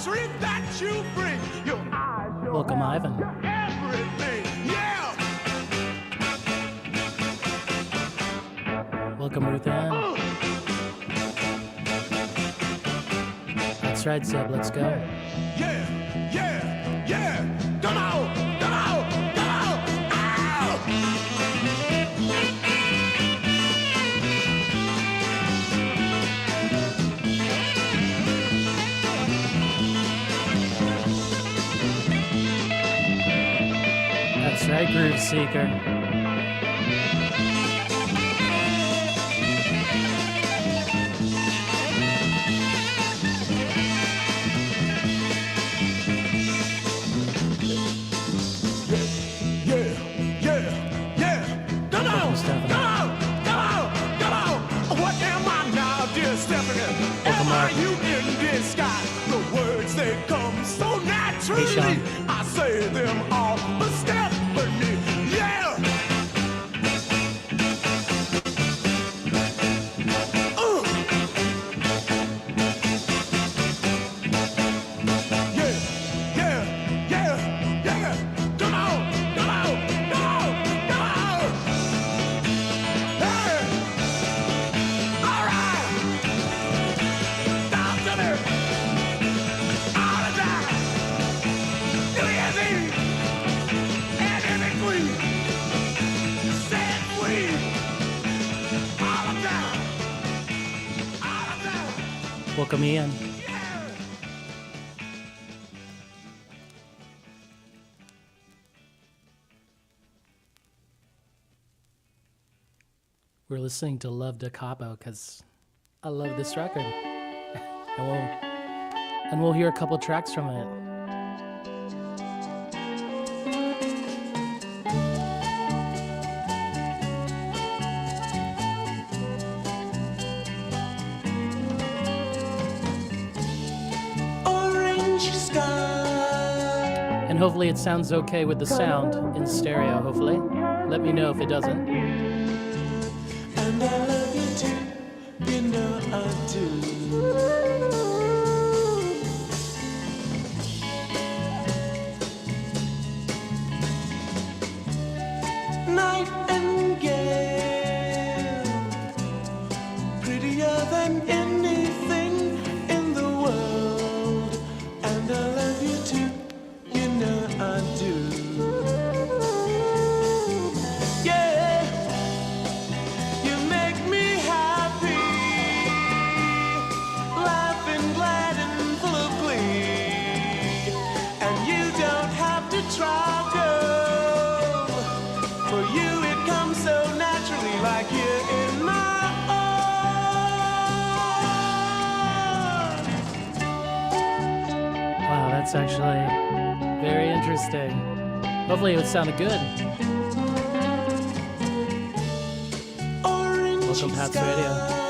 country that you bring. Your eyes, your Welcome, Ivan. everything. Yeah. Welcome, Ruth Ann. That's right, Seb. Let's go. Yeah, yeah, yeah. Come on, come on, come on. Ow! That's right, Groove Seeker. Truly, I say them all, but Stephanie, yeah. Yeah, yeah, yeah, yeah. Come on, come on, come on, come on. Hey, all right. Talk to me. All the time. Welcome, Ian. We're listening to Love Da Capo because I love this record. and we'll hear a couple tracks from it. And hopefully it sounds okay with the sound in stereo, hopefully. Let me know if it doesn't. And I love you too, you know I do. Nightingale, prettier than anything in the world. And I love you too, you know I do. Yeah, you make me happy, laughing, glad and full of glee. And you don't have to try, girl, for you it comes so naturally, like you're in my arms. Wow, that's actually very interesting. Hopefully it sounded good. Welcome, Pat's Radio.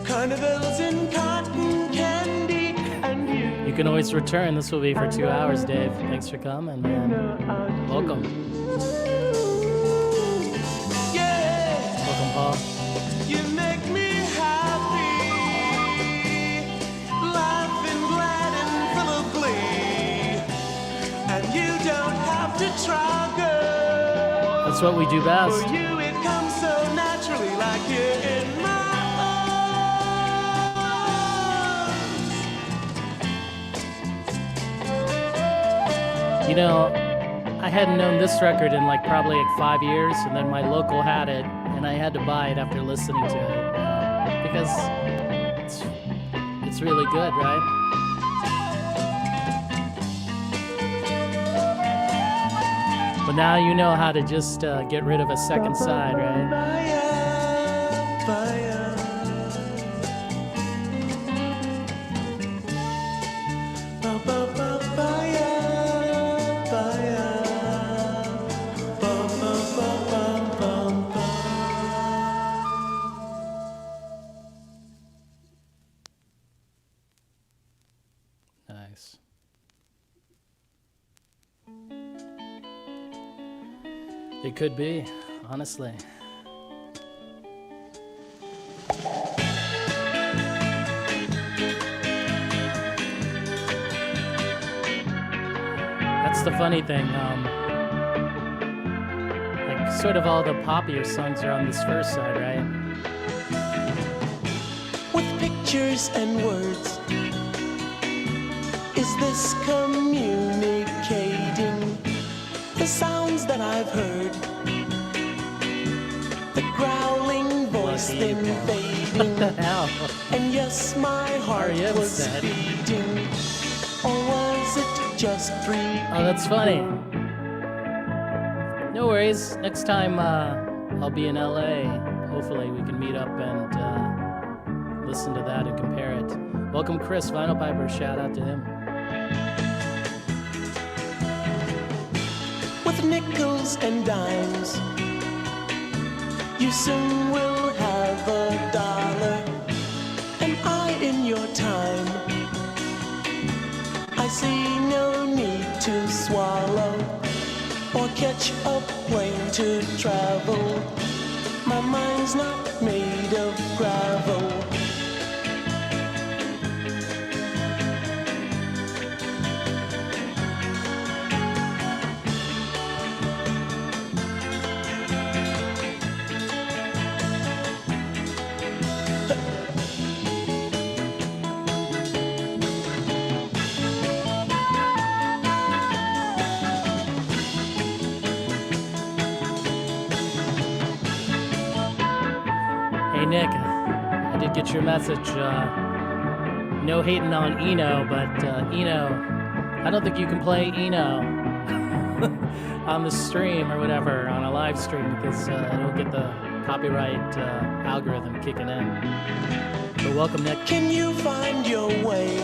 Carnivals in cotton candy, and You can always return. This will be for 2 hours, Dave. Thanks for coming, man. Welcome. yeah, Welcome, Paul. you make me happy, laughing, glad and full of glee. And you don't have to try, girl. That's what we do best. For you it comes so naturally, like you're in my arms. You know, I hadn't known this record in like probably like 5 years, and then my local had it, and I had to buy it after listening to it because it's really good, right? But now you know how to just get rid of a second side, right? Nice. It could be, honestly. That's the funny thing. Like, sort of all the poppier songs are on this first side, right? With pictures and words, is this communicating the sounds that I've heard? The growling voice Lucky then Paul. fading, What the hell? and yes, my heart R.E.M. was said. beating, or was it just free? Oh, that's funny. No worries. Next time I'll be in LA. Hopefully we can meet up and listen to that and compare it. Welcome, Chris, Vinyl Piper. Shout out to him. With nickels and dimes, you soon will have $1, and I in your time. I see no need to swallow or catch a plane to travel. My mind's not made of gravel. Hey, Nick, I did get your message. No hating on Eno, but Eno, I don't think you can play Eno on the stream or whatever, on a live stream, because it'll get the copyright algorithm kicking in. But welcome, Nick. Can you find your way?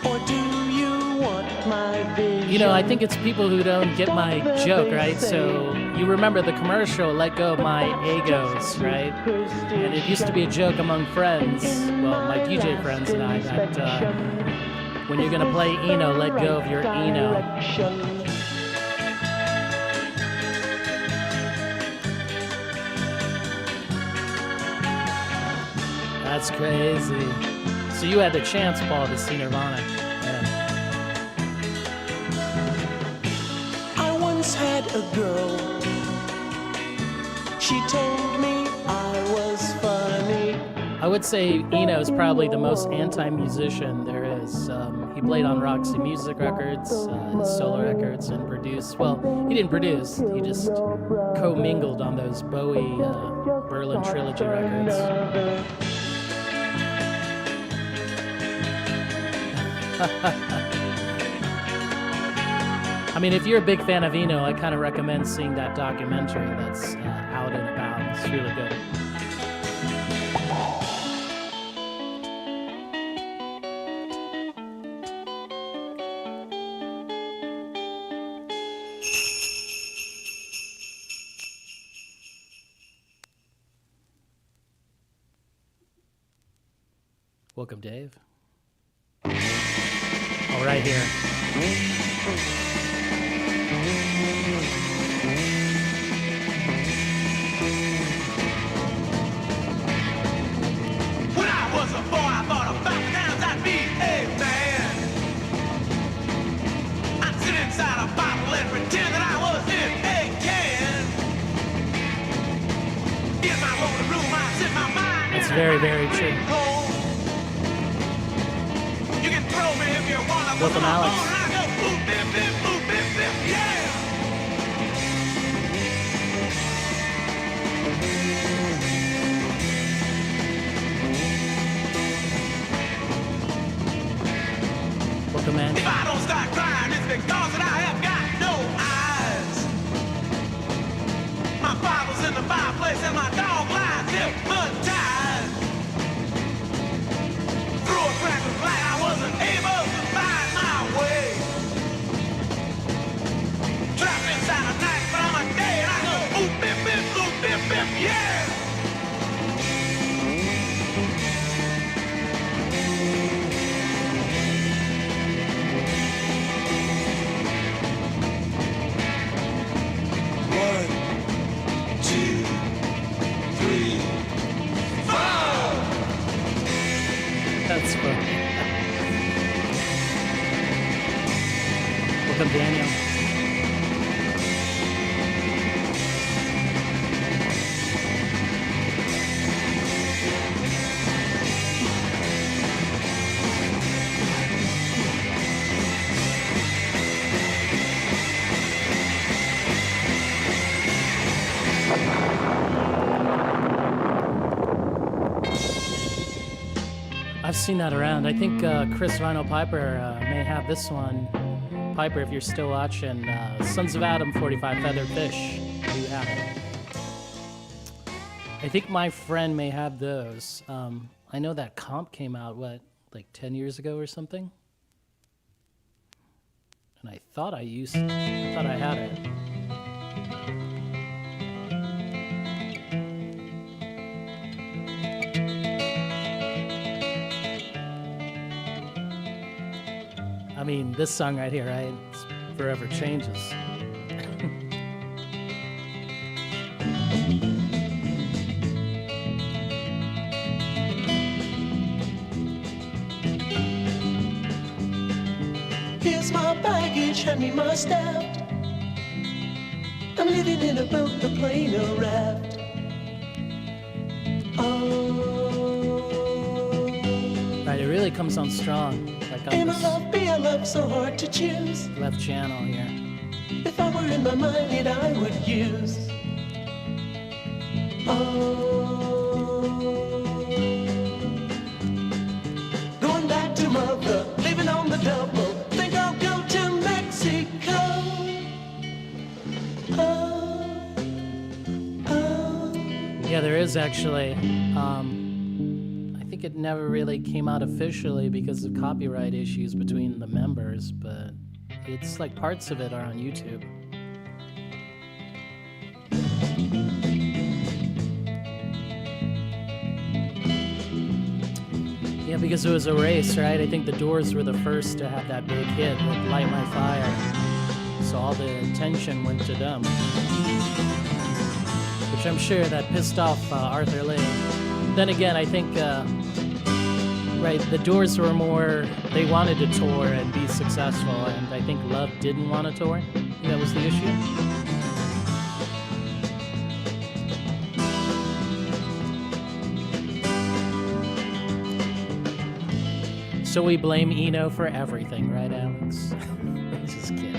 Or do you want my vision? You know, I think it's people who don't get my joke, right? So you remember the commercial, Let Go of My Egos, right? And it used to be a joke among friends, well, my DJ friends and I, that when you're gonna play Eno, let go of your Eno. That's crazy. So you had the chance, Paul, to see Nirvana. Yeah. I once had a girl. She told me I was funny. I would say Eno is probably the most anti-musician there is. He played on Roxy Music Records, his solo records, and produced. Well, he didn't produce. He just co-mingled on those Bowie Berlin Trilogy records. I mean, if you're a big fan of Eno, I kind of recommend seeing that documentary that's out and about. It's really good. Welcome, Dave. All right, here. When I was a boy, I thought about the times I'd be a man. I'd sit inside a bottle and pretend that I was in a can. In my lonely room, I sit my mind. That's very, very true. You can throw me if you want to. Welcome, Alex. I go boop, bip, bip, boop, bip, bip, yeah. Welcome, man. If I don't start crying, it's because that I have got no eyes. My Bible's in the fireplace and my dog lies hypnotized. Through a crack of light, I wasn't able to find my way. Trapped inside a night, but I'm a day and I go boop, bip, bip, boop, bip, bip, yeah. One, two, three, four. That's funny. Welcome, Daniel. I've seen that around. I think Chris Rhino Piper may have this one. Piper, if you're still watching, Sons of Adam 45 Feathered Fish. Do you have it? I think my friend may have those. I know that comp came out, what, like 10 years ago or something? And I thought I had it. I mean, this song right here, right? It's Forever Changes. Here's my baggage, hand me my staff. I'm living in a boat, a plane, a raft. Right, it really comes on strong. Like on Am I this love, be I love, so hard to choose. left channel here. If I were in my mind, it I would use. Going back to mother, living on the double. Think I'll go to Mexico. Yeah, there is actually. I think it never really came out officially because of copyright issues between the members, but it's like parts of it are on YouTube. Yeah, because it was a race, right? I think the Doors were the first to have that big hit with Light My Fire. So all the attention went to them. Which I'm sure that pissed off Arthur Lee. Then again, I think, right, the Doors were more, they wanted to tour and be successful, and I think Love didn't want to tour. I think that was the issue. So we blame Eno for everything, right, Alex? Just kidding.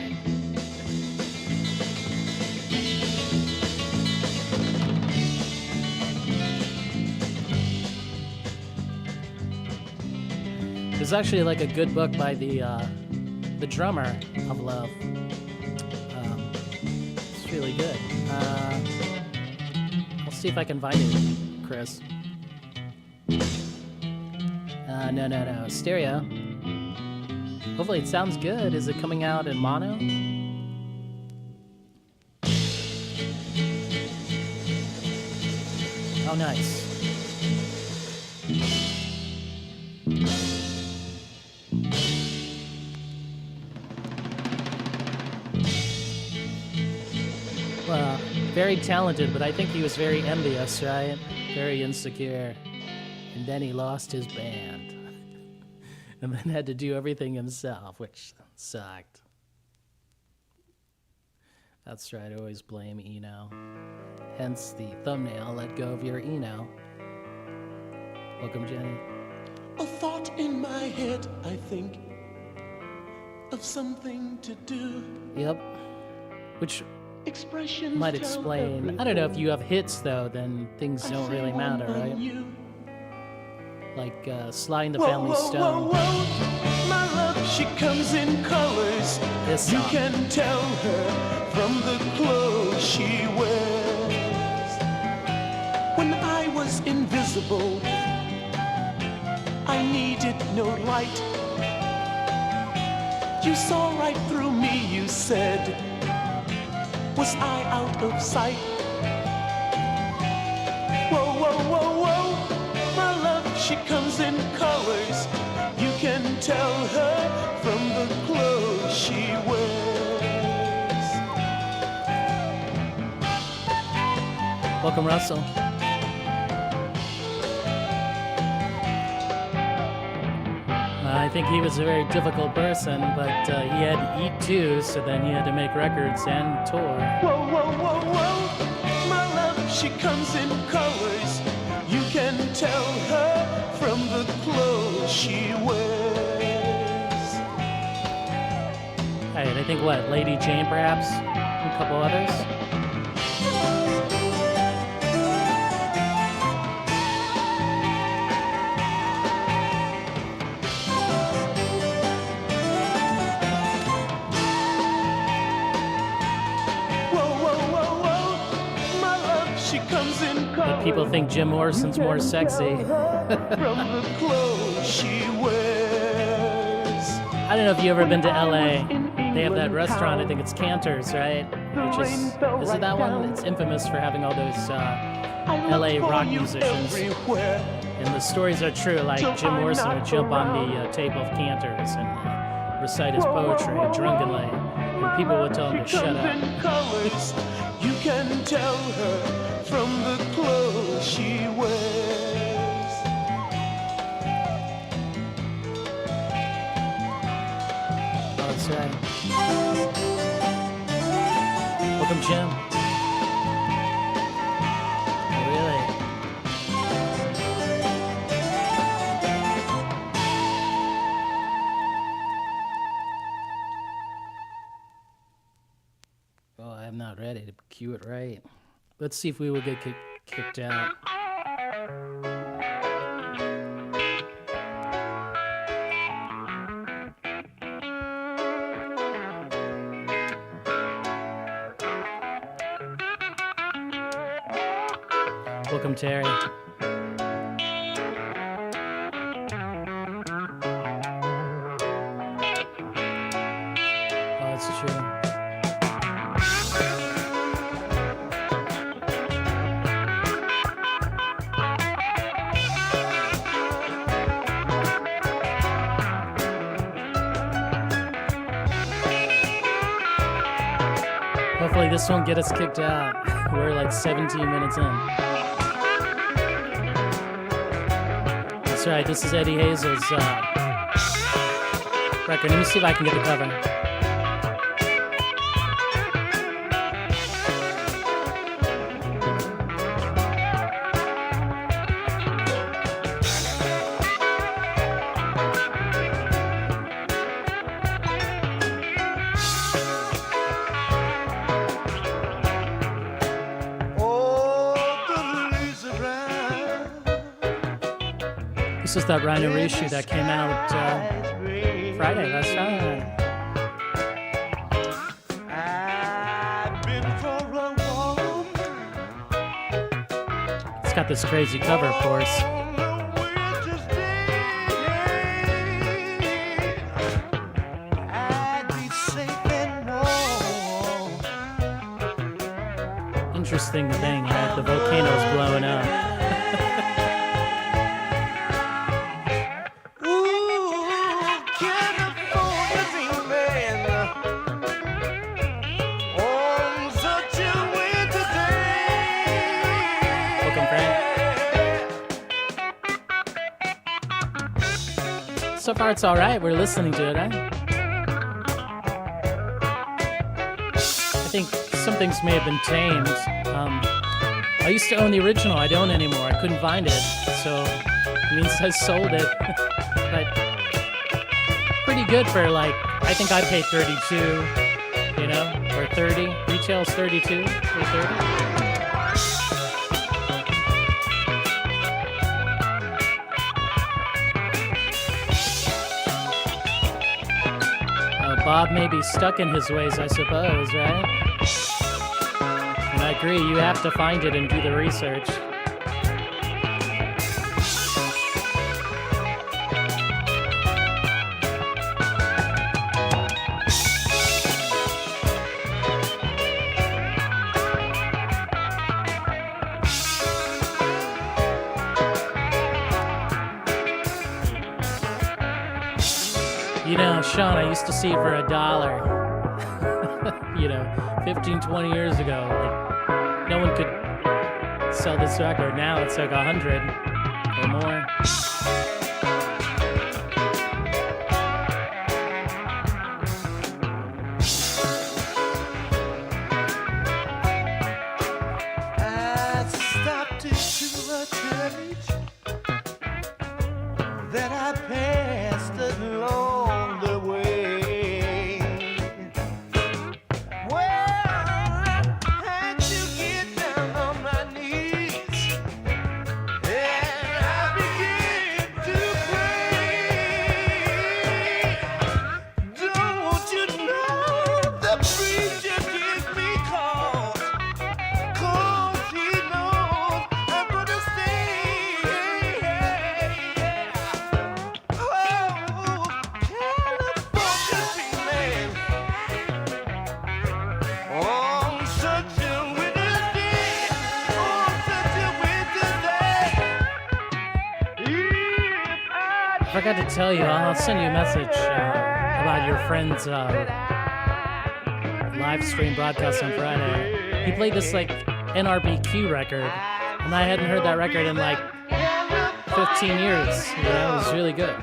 There's actually like a good book by the drummer of Love. It's really good. I'll see if I can find it, Chris. No. Stereo. Hopefully it sounds good. Is it coming out in mono? Oh, nice. Well, very talented, but I think he was very envious, right? Very insecure. And then he lost his band. And then had to do everything himself, which sucked. That's right, I always blame Eno. Hence the thumbnail, let go of your Eno. Welcome, Jenny. A thought in my head, I think, of something to do. Yep. Which Expressions might tell explain. I don't know if you have hits, though, then things I don't say really one matter, on right? you. Like Sly and the Whoa, Family whoa, Stone. whoa, whoa. My love, she comes in colors. This You song. can tell her from the clothes she wears. When I was invisible, I needed no light. You saw right through me, you said. Was I out of sight? Whoa, whoa, whoa, whoa. My love, she comes in colors. You can tell her from the clothes she wears. Welcome, Russell. I think he was a very difficult person, but he had to eat too, so then he had to make records and tour. Whoa, whoa, whoa, whoa. My love, she comes in colors. You can tell her from the clothes she wears. Hey, I think what, Lady Jane perhaps? And a couple others? But people think Jim Morrison's more sexy. From the clothes she wears. I don't know if you've ever been to LA. They have that restaurant, I think it's Cantor's, right? Which is it that one? It's infamous for having all those LA rock musicians. And the stories are true, like Jim Morrison would jump on the table of Cantor's and recite his poetry drunkenly. And people would tell him to shut up. You can tell her from the clothes she wears. Oh, that's right. Welcome, Jim. Oh, really? Oh, I'm not ready to cue it right. Let's see if we will get kicked out. Welcome, Terry. Oh, that's true. Hopefully this won't get us kicked out. We're like 17 minutes in. That's right, this is Eddie Hazel's record. Let me see if I can get the cover. This is that Rhino reissue that came out Friday, last Friday. It's got this crazy cover, of course. Interesting thing, right? The volcano's blowing up. So far it's all right. We're listening to it, right? I think some things may have been tamed. I used to own the original. I don't anymore. I couldn't find it, so it means I sold it. But pretty good for like, I think I paid 32, you know, or 30. Retail's 32 or 30. Bob may be stuck in his ways, I suppose, right? And I agree, you have to find it and do the research. You know, Sean, I used to see it for $1. You know, 15, 20 years ago. Like, no one could sell this record. Now it's like 100 or more. forgot to tell you, I'll send you a message about your friend's live stream broadcast on Friday. He played this like NRBQ record, and I hadn't heard that record in like 15 years. You know, it was really good.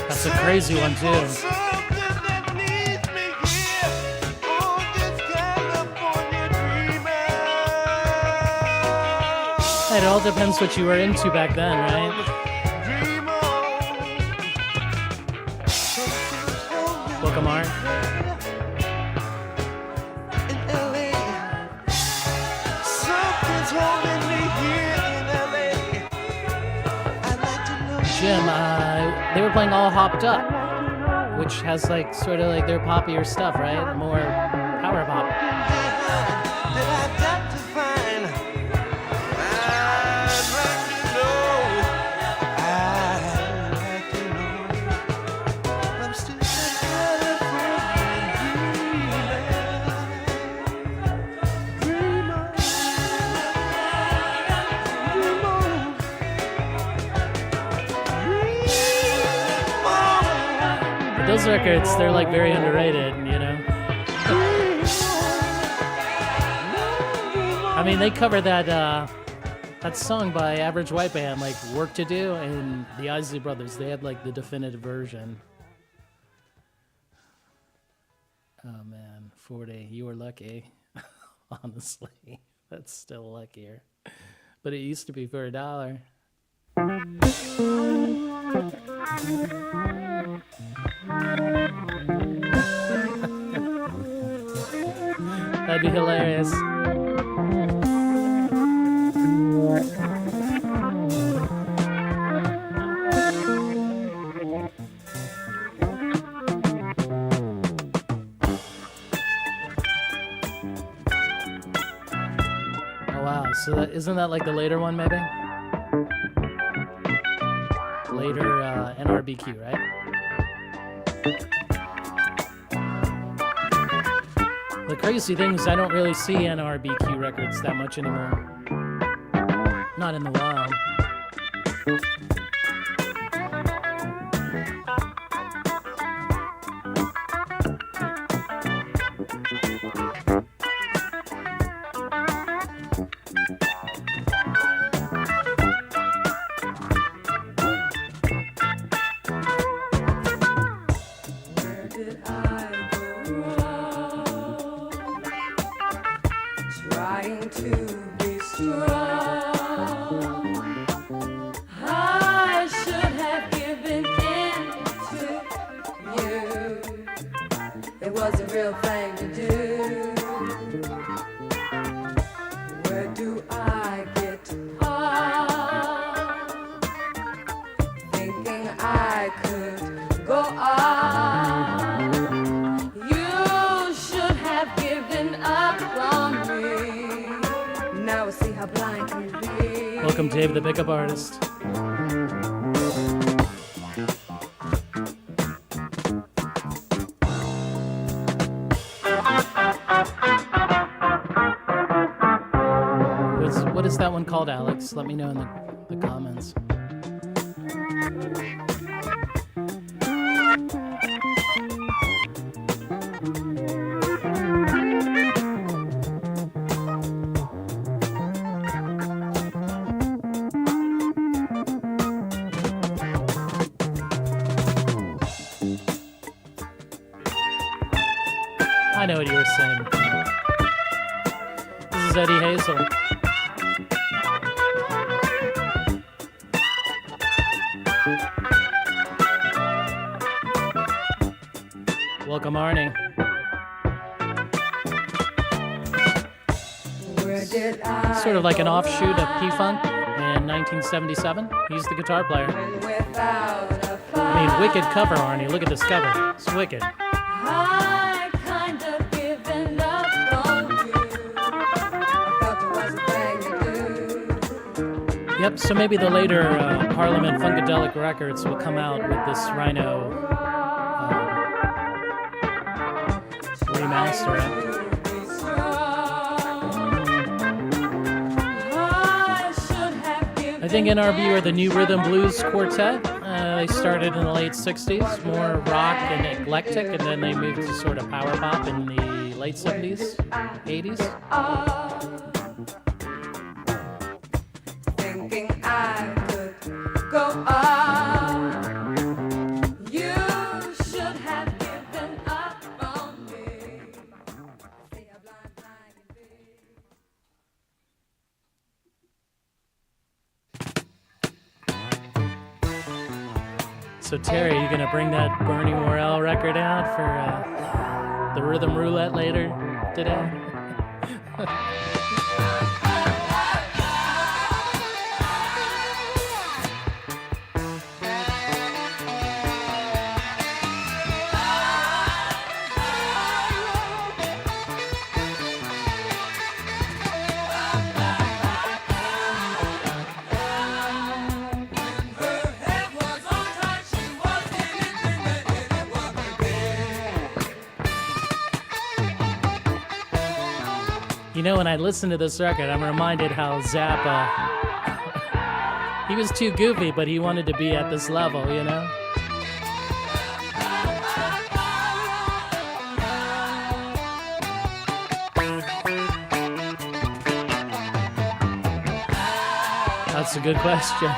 That's a crazy one too. It all depends what you were into back then, right? Welcome, Art. Jim, they were playing All Hopped Up, which has like sort of like their poppier stuff, right? More power pop. Those records, they're like very underrated, you know? I mean, they covered that song by Average White Band, like Work to Do, and the Isley Brothers. They had like the definitive version. Oh man, 40, you were lucky. Honestly, that's still luckier. But it used to be for $1. That'd be hilarious. Oh wow, so isn't that like the later one maybe? Later NRBQ, right? The crazy thing is I don't really see NRBQ records that much anymore. Not in the wild. Welcome, Dave, the pickup artist. What is that one called, Alex? Let me know in the comments. I know what you were saying. This is Eddie Hazel. Welcome, Arnie. Sort of like an offshoot of P-Funk in 1977. He's the guitar player. I mean, wicked cover, Arnie. Look at this cover. It's wicked. Yep, so maybe the later Parliament Funkadelic records will come out with this Rhino remaster. I think NRB are the New Rhythm Blues Quartet. They started in the late 60s, more rock and eclectic, and then they moved to sort of power pop in the late 70s, 80s. Thinking I could go on. You should have given up on me. Say a blind eye can be. So Terry, you gonna bring that Bernie Worrell record out for the Rhythm Roulette later today? You know, when I listen to this record, I'm reminded how Zappa, he was too goofy, but he wanted to be at this level, you know? That's a good question.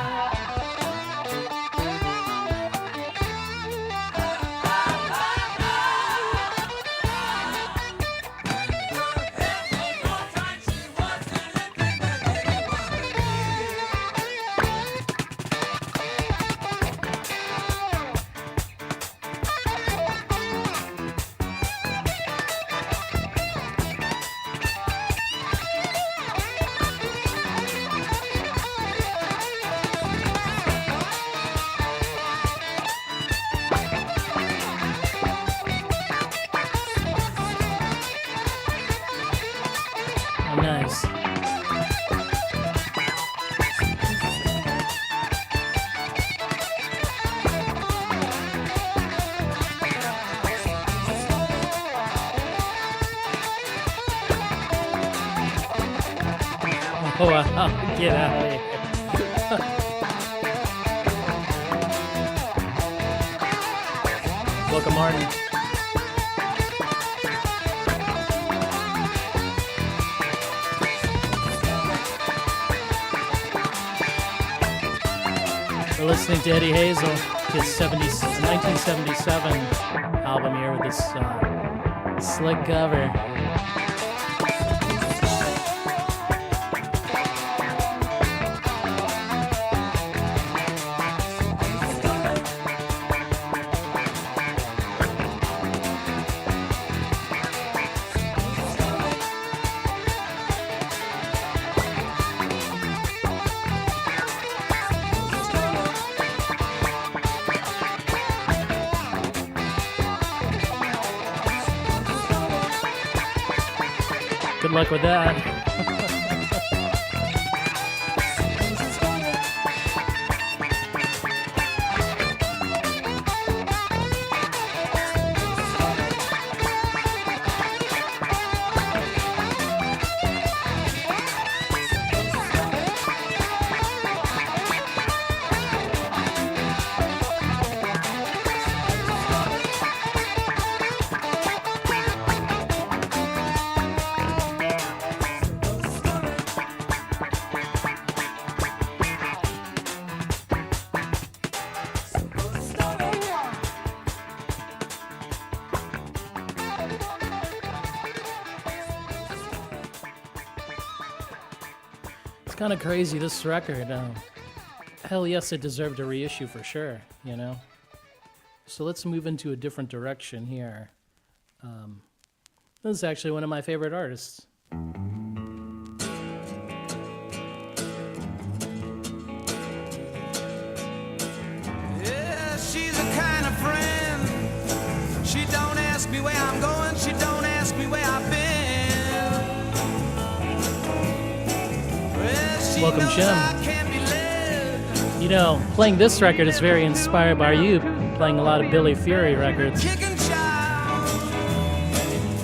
Nice. Oh, wow. Get out of here. Welcome, Martin. We're listening to Eddie Hazel, his 1977 album here with this slick cover. Good luck with that. It's kind of crazy, this record. Hell yes, it deserved a reissue for sure, you know? So let's move into a different direction here. This is actually one of my favorite artists. Yeah, she's a kind of friend. She don't ask me where I'm going. She don't ask me where I've been. Well, she Welcome, knows Jim. I can't be late. You know, playing this record is very inspired by you playing a lot of Billy Fury records. Kicking child.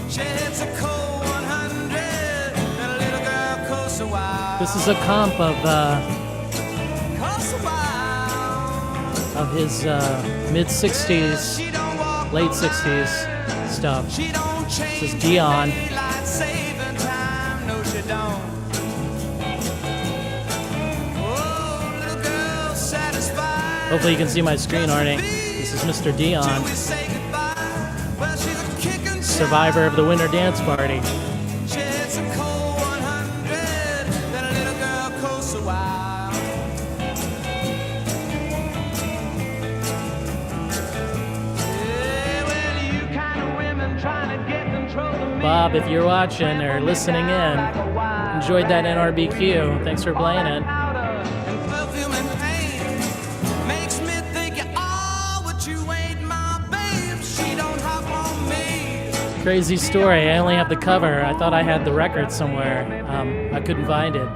She hits a cold 100, and a little girl coasts a while. This is a comp Coasts a while. of his mid-60s, She don't walk late no 60s line. stuff. She don't change This is Dion. daylight saving time. No, she don't. Oh, little girl satisfied. Hopefully you can see my screen, Arnie. This is Mr. Dion, Till we say goodbye. Well, she's a kicking survivor of the Winter Dance Party. She hits a cold 100, then a little girl coasts a while. Yeah, well, you kind of women trying to get control of me. Bob, if you're watching or listening in, enjoyed that NRBQ. Thanks for playing it. Powder and perfume and paint makes me think you're all what you ain't, my babe. She don't hop on me. Crazy story. I only have the cover. I thought I had the record somewhere. I couldn't find it.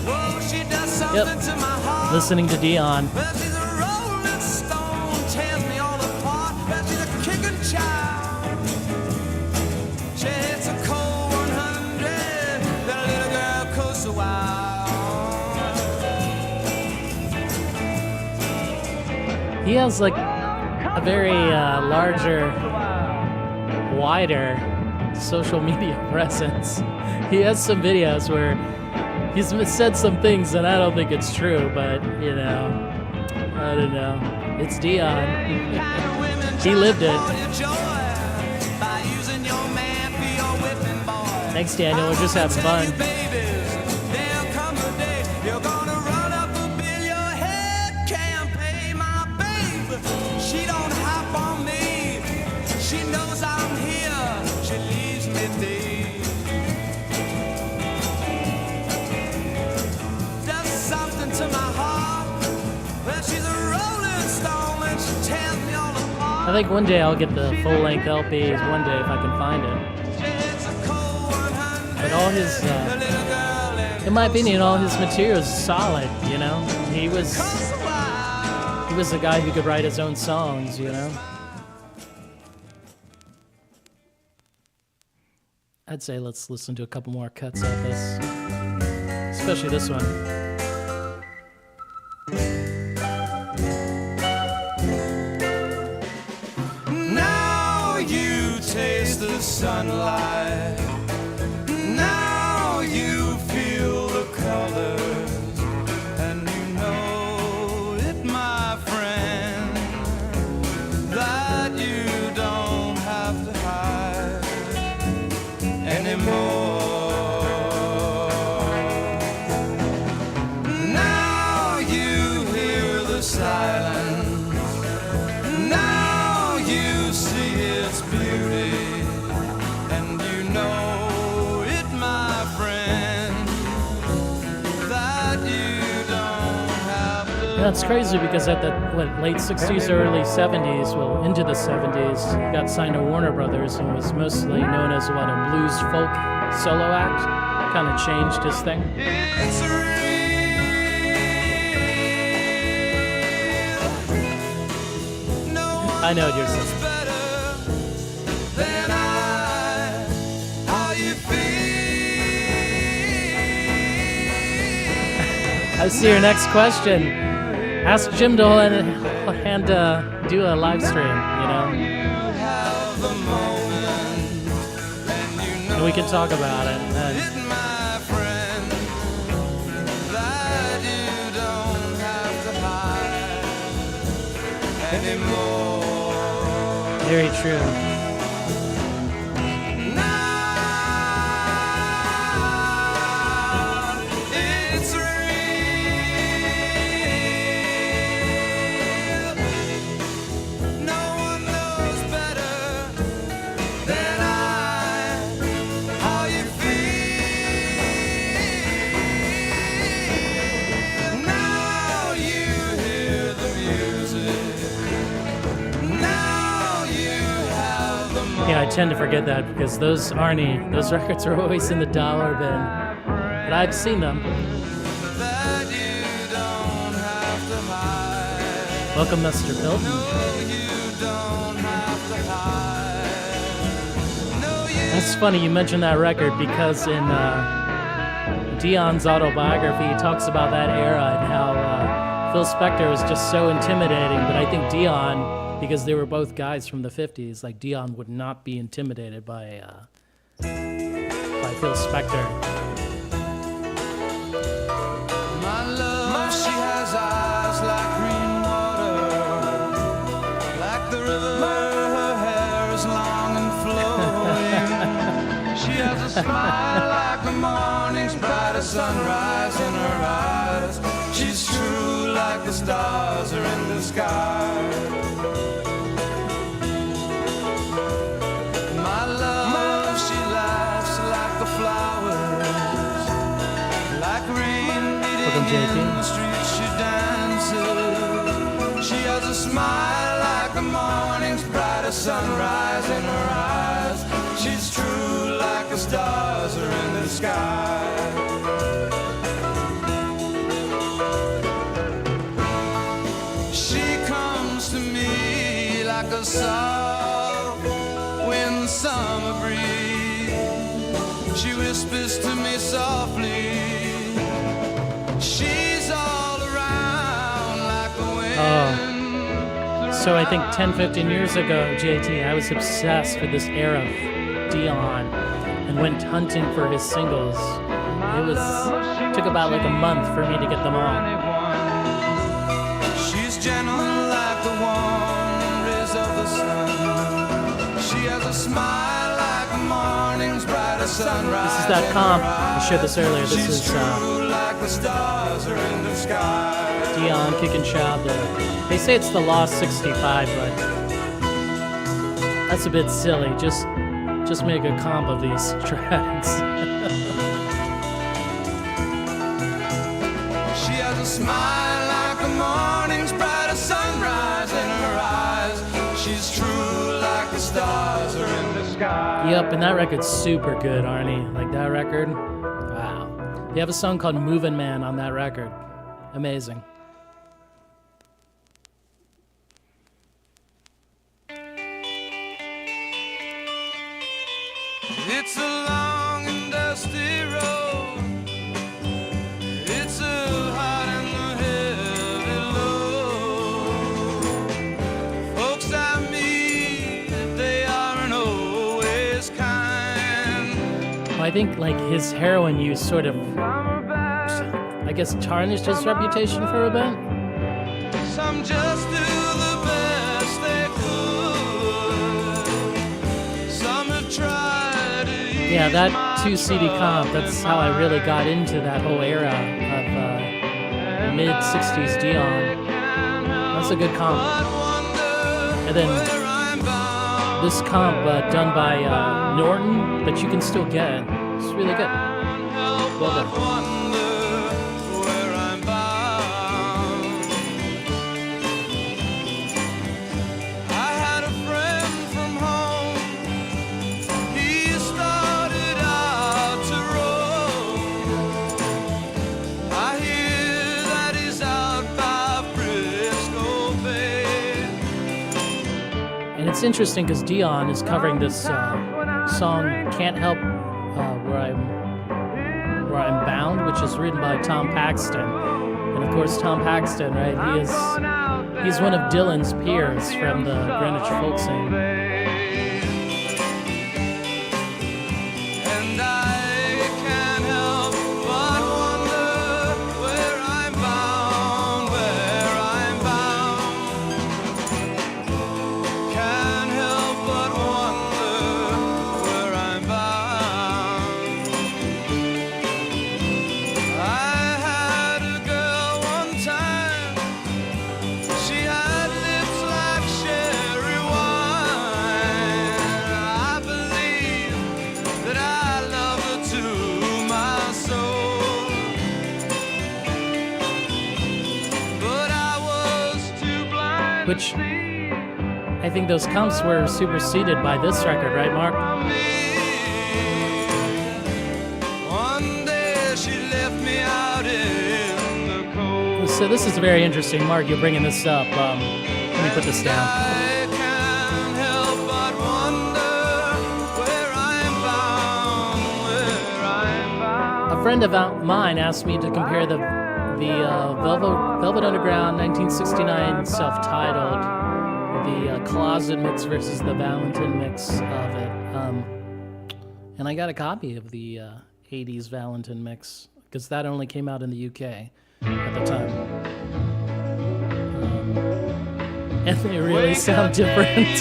Whoa, she does something Yep. to my heart. Listening to Dion. Well, she's a rolling stone, tears me all apart. Well, she's a kicking child. She hits a cold 100, then a little girl coasts a while. He has like a very larger, wider social media presence. He has some videos where he's said some things and I don't think it's true, but you know, I don't know. It's Dion. He lived it. Thanks, Daniel. We're just having fun. She don't hop on me. She knows I'm here. She leaves me deep. Does something to my heart. Well, she's a rolling stone and she tears me all apart. I think one day I'll get the full-length LPs. One day if I can find it. But all his, in my opinion, all his material is solid. You know, he was a guy who could write his own songs. You know. I'd say let's listen to a couple more cuts of this, especially this one. Now you taste the sunlight. Now you feel the colors. And you know it, my friend, that you don't have to hide anymore. Now you hear the silence. Now you see its beauty. And you know it, my friend, that you don't have to. Yeah, it's crazy because at the late 60s, early 70s, well, into the 70s, he got signed to Warner Brothers and was mostly known as what, a blues folk solo act. Kind of changed his thing. It's real. No one I know what you're saying. knows better than I how you feel. I see your next question. Ask Jim to do a live stream, you know, You have the moment, and you know and we can talk about it. And it, my friend, that you don't have to hide anymore. very true. Now it's real. No one knows better than I how you feel. Now you hear the music. Now you have the Yeah, I tend to forget that because those records are always in the dollar bin. But I've seen them. that Welcome, Mr. Pilton. That's funny you mentioned that record because in Dion's autobiography, he talks about that era and how Phil Spector was just so intimidating. But I think Dion, because they were both guys from the 50s, like Dion would not be intimidated by Phil Spector. My love, she has eyes like green water, like the river, her hair is long and flowing. She has a smile like the morning's brightest sunrise in her eyes. She's true like the stars are in the sky. My love, she laughs like the flowers, like rain beating in the streets she dances. She has a smile like the morning's brightest sunrise in her eyes. She's true like the stars are in the sky. She comes to me like a soft wind summer breeze. She whispers to me softly. She's all around like the wind. So I think 10, 15 years ago, JT, I was obsessed with this era of Dion and went hunting for his singles. Took about like a month for me to get them all. She's gentle like the warm rays of the sun. She has a smile like the morning's brightest sunrise. This is that comp. I showed this earlier. This is like the stars are in the sky. Dion, Kick and Shout. They say it's the Lost 65, but that's a bit silly. Just make a comp of these tracks. She has a smile like the morning's brightest sunrise in her eyes. She's true like the stars are in the sky. Yep, and that record's super good, Arnie. Like that record. Wow. They have a song called Movin' Man on that record. Amazing. It's a long and dusty road. It's a hot and a heavy load. Folks I meet, they aren't always kind. Well, I think like his heroin use sort of, I guess, tarnished his reputation for a bit. Some just do the best they could. Some have tried. Yeah, that 2 CD comp, that's how I really got into that whole era of mid-60s Dion. That's a good comp. And then this comp done by Norton, but you can still get. It's really good. Well done. It's interesting because Dion is covering this song "Can't Help Where I'm Bound," which is written by Tom Paxton, and of course Tom Paxton, right? He's one of Dylan's peers from the Greenwich folk scene. Which I think those comps were superseded by this record, right, Mark? It was So this is very interesting. Mark, you're bringing this up. Let me put this down. I can't help but wonder where I'm bound. A friend of mine asked me to compare the Velvet Underground 1969 self-titled, the Closet mix versus the Valentin mix of it. And I got a copy of the 80s Valentin mix because that only came out in the UK at the time. And they really sound different.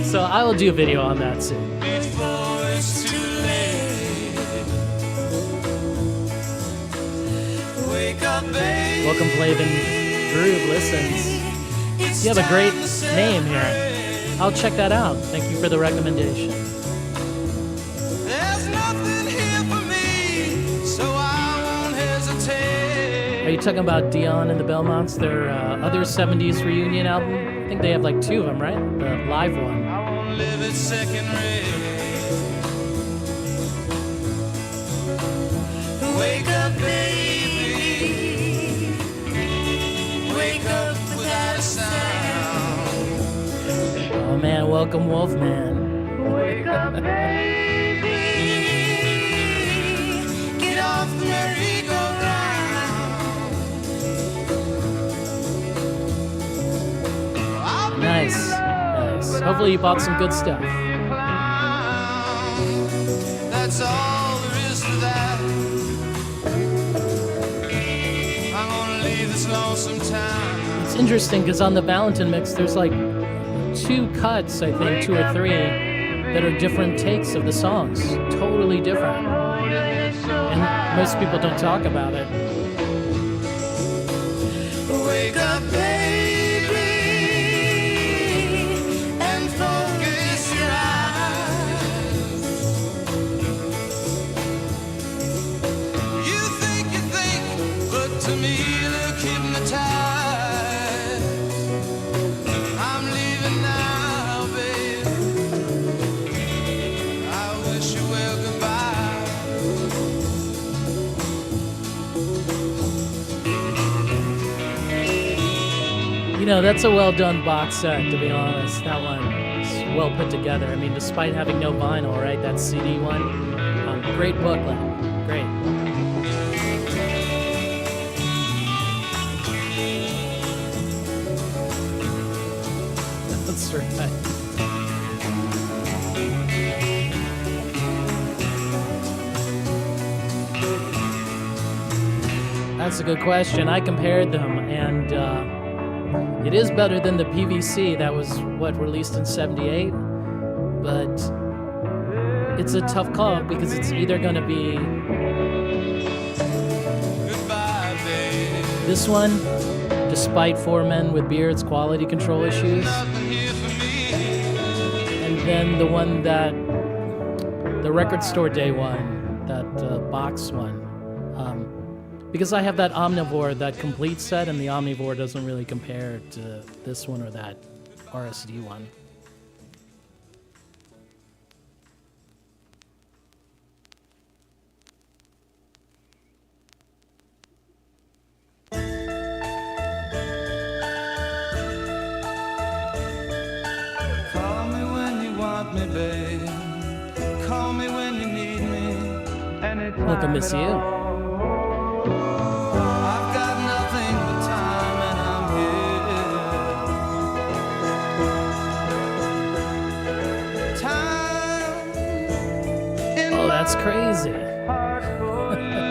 So I will do a video on that soon. Before it's too late. Wake up, baby. Welcome, Flavin Groove Listens. You have a great name here. I'll check that out. Thank you for the recommendation. There's nothing here for me, so I won't hesitate. Are you talking about Dion and the Belmonts, their other 70s reunion album? I think they have like 2 of them, right? The live one. I won't live it second rate. Wake up, baby. Wake up without a sound. Oh man, welcome Wolfman. Wake up, baby. Get off the merry-go-round. Nice. Hopefully you bought some good stuff. That's all there is to that. I'm gonna leave this lonesome town. It's interesting because on the Valentin mix, there's like 2 cuts, I think, 2 or 3, that are different takes of the songs. Totally different. And most people don't talk about it. Wake up, baby, and focus your eyes. You think, but to me you look hypnotized. I'm leaving now, babe. I wish you well goodbye. You know, that's a well done box set, to be honest. That one is well put together. I mean, despite having no vinyl, right? That CD one. Great booklet. Great. That's right. That's a good question. I compared them, and it is better than the PVC that was, released in 78, but it's a tough call because it's either going to be Goodbye, babe. this one, despite 4 men with beards quality control issues, Nothing here for me. and then the one that, the record store day one, that box one. Because I have that Omnivore, that complete set, and the Omnivore doesn't really compare to this one or that RSD one. Call me when you want me, babe. Call me when you need me. Anytime Look, I miss at you. all. I've got nothing but time and I'm here. Time in Oh, that's crazy. my heart for you.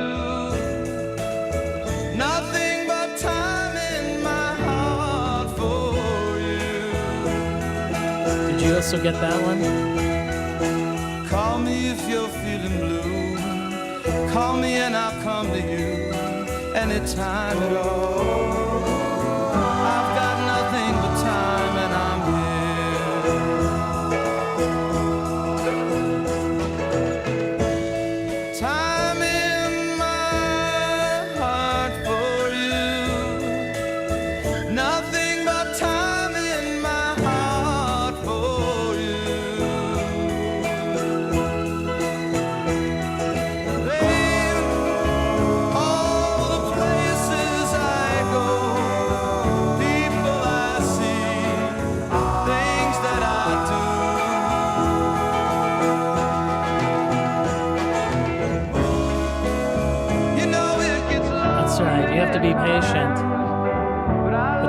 Nothing but time in my heart for you. Did you also get that one? Call me if you're feeling blue. Call me and I'll come to you anytime at all. I've got nothing but time and I'm here. Time in my heart for you. Nothing but time in my heart for you. Babe, all the places I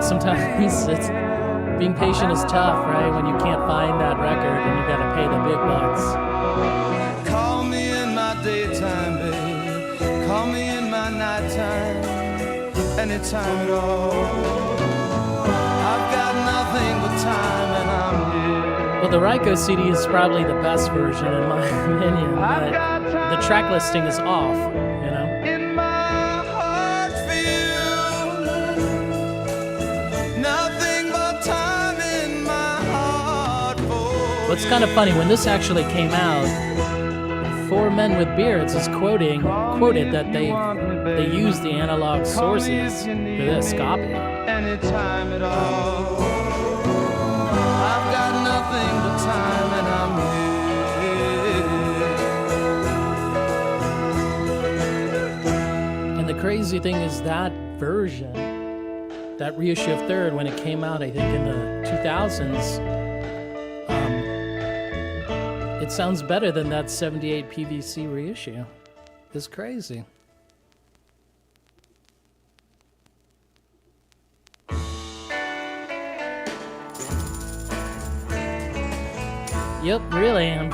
sometimes it's being patient is tough, right? When you can't find that record and you gotta pay the big bucks. Call me in my daytime, babe. Call me in my nighttime. Anytime at all. I've got nothing but time and I'm here. Well, the Ryko CD is probably the best version in my opinion, but the track listing is off, you know? In my heart for you. Nothing but time in my heart for What's kind of funny, when this actually came out, Four Men with Beards is quoted that they used the analog sources for this copy. anytime at all. I've got nothing but time and I'm here. And the crazy thing is that version, that reissue of Third, when it came out, I think in the 2000s, it sounds better than that 78 PVC reissue. It's crazy. Yep, really, I'm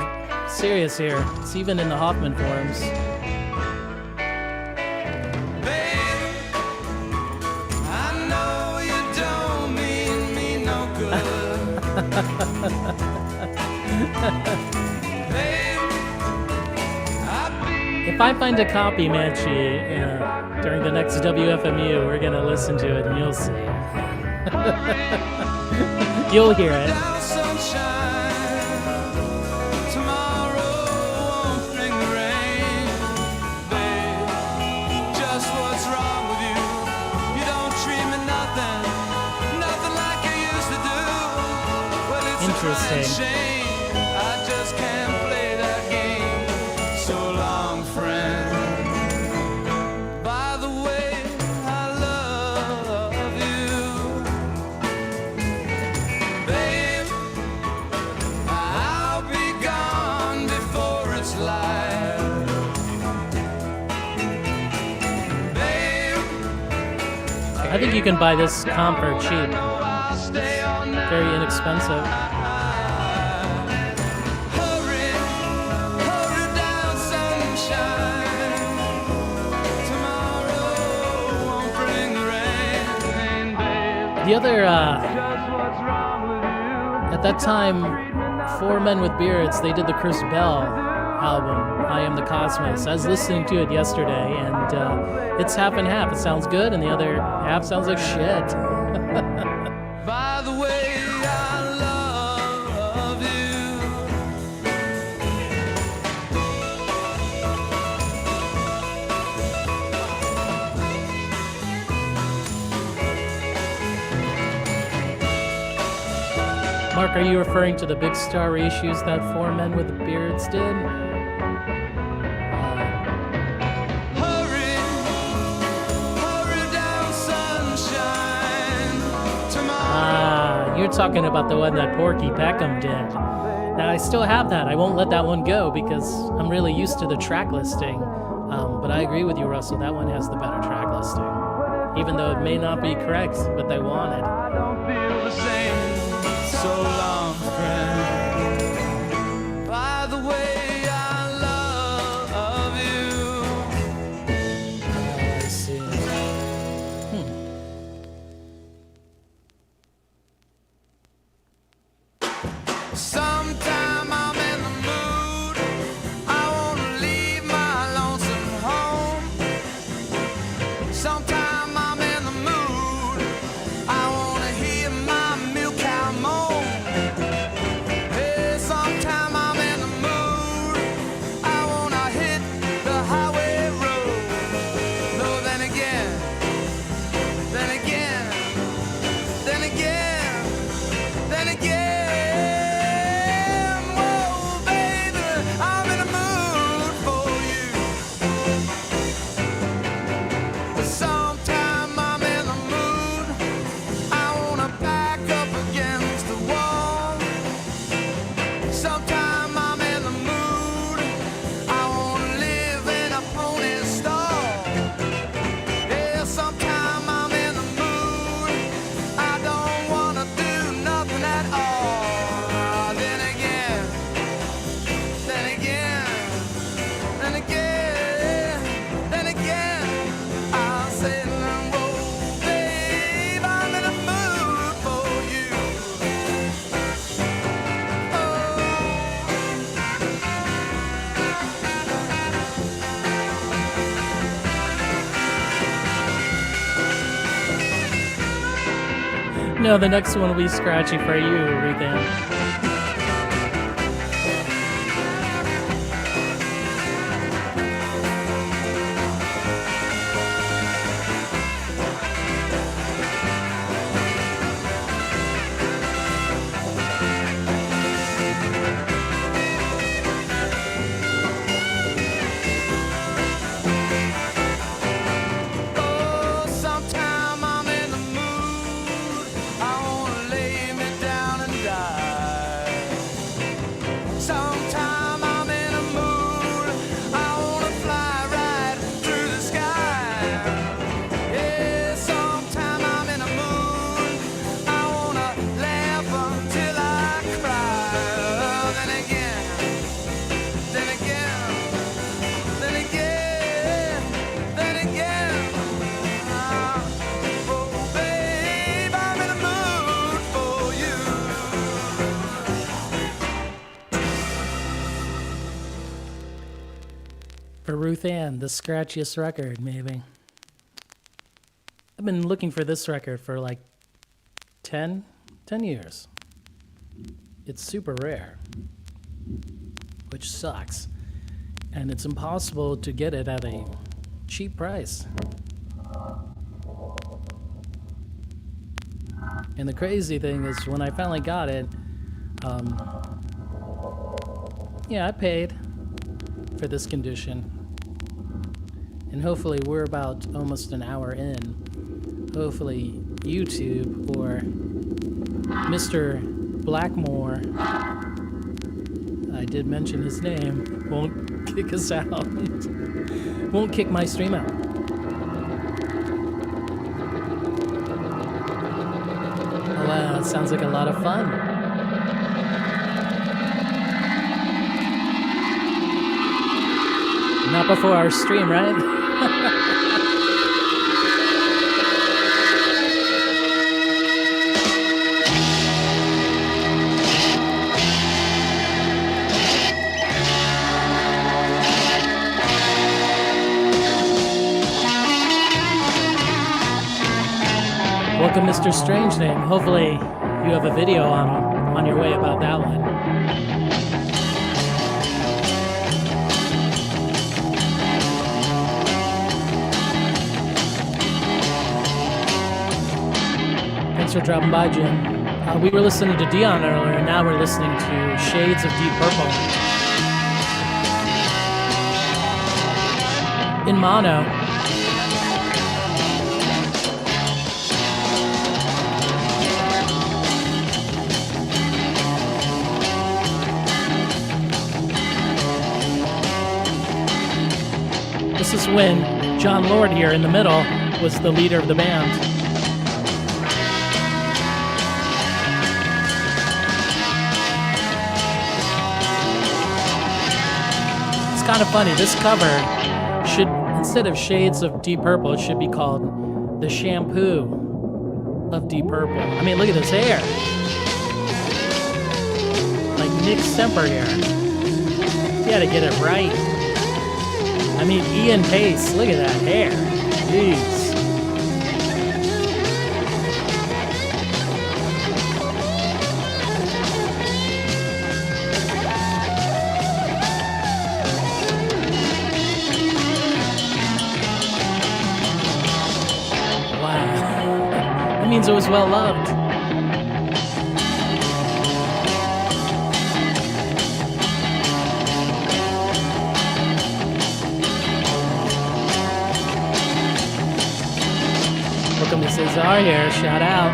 serious here. It's even in the Hoffman forums. Babe, I know you don't mean me no good. Babe, If I find a copy, Manchi, during the next WFMU, we're gonna listen to it and you'll see. You'll hear it. down sunshine. Tomorrow won't bring the rain. Babe, just what's wrong with you? You don't treat me nothing like you used to do. Well, it's Interesting. a crying shame. I just can't play that game. So long, friend. By the way, I love you. Babe, I'll be gone before it's light. Babe, I think you can buy this comp for cheap. I'll stay all night. Very inexpensive. Hurry, hurry down, sunshine. Tomorrow won't bring the rain, babe. The other, Just what's wrong with you? at that time, Four Men with Beards, they did the Chris Bell album, I Am the Cosmos. I was listening to it yesterday, and it's half and half. It sounds good, and the other half sounds like shit. By the way, I love you. Mark, are you referring to the Big Star reissues that Four Men with Beards did? Hurry, hurry down, sunshine. Tomorrow. You're talking about the one that Porky Peckham did. Now, I still have that. I won't let that one go because I'm really used to the track listing. But I agree with you, Russell. That one has the better track listing. Even though it may not be correct what they wanted. I don't feel the same. So long, friend. By the way, I love you. I see. Sometime I'm in the mood. I wanna leave my lonesome home. Sometime I'm in the mood. I wanna hear my milk cow moan. Hey, sometime I'm in the mood. I wanna hit the highway road. No, then again, then again, then again, then again. No, the next one will be scratchy for you, Ruth Ann. Oh, sometime I'm in the mood. I wanna lay me down and die. Sometime I'm in a mood. I wanna fly right through the sky. Yeah, sometime I'm in a mood. I wanna laugh until I cry. Then again, then again, then again, then again. Oh, babe, I'm in a mood for you. For Ruth Ann, the scratchiest record, maybe. I've been looking for this record for like 10 years. It's super rare, which sucks. And it's impossible to get it at a cheap price. And the crazy thing is, when I finally got it, yeah, I paid for this condition. And hopefully we're about almost an hour in. Hopefully YouTube or Mr. Blackmore, I did mention his name, won't kick us out. Won't kick my stream out. Oh, wow, that sounds like a lot of fun. Not before our stream, right? Welcome, Mr. Strange Name. Hopefully you have a video on your way about that one. Thanks for dropping by, Jim. We were listening to Dion earlier, and now we're listening to Shades of Deep Purple. In mono. This is when John Lord here in the middle was the leader of the band. It's kind of funny. This cover should, instead of Shades of Deep Purple, it should be called The Shampoo of Deep Purple. I mean, look at his hair. Like Nick Semper here. You gotta get it right. I mean, Ian Pace, look at that hair. Jeez. Wow. That means it was well loved. Welcome to Cesar here, shout out.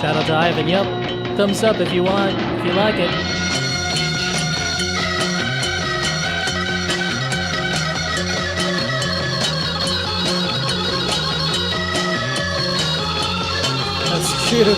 Shout out to Ivan, yep. Thumbs up if you want, if you like it. That's true.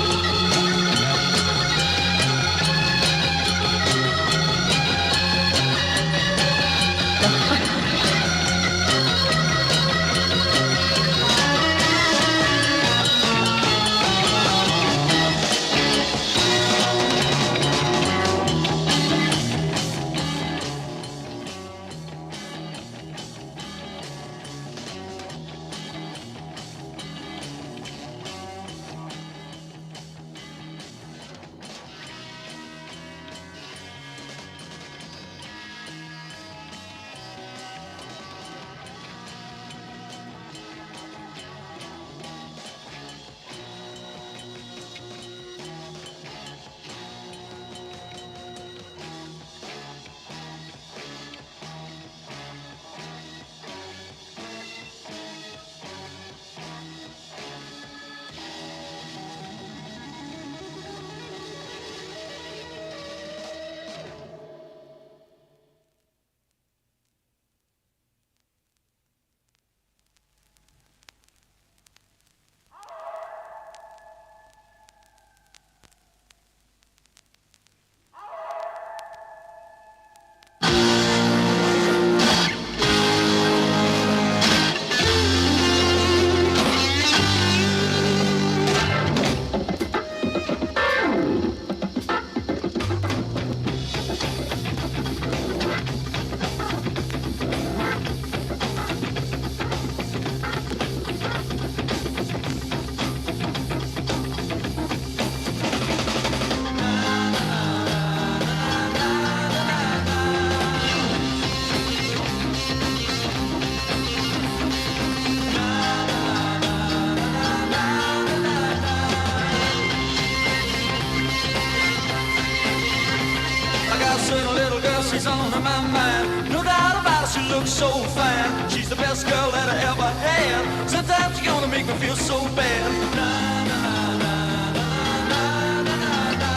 certain little girl, she's on my mind. No doubt about it, she looks so fine. She's the best girl that I ever had. Sometimes she's gonna make me feel so bad. Na, na, na, na, na, na, na, na.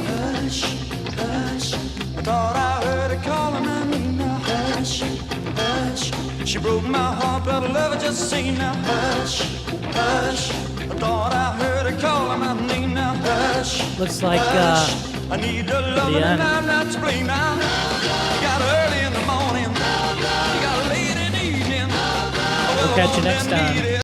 Hush, hush, I thought I heard her calling my name now. Hush, hush, she broke my heart, but I love her just the same now. Hush, hush, I thought I heard her calling my name now. Hush, Looks like I need a love Dion. and I'm not to blame now. You got early in the morning, you got late in the evening. we'll catch you next time.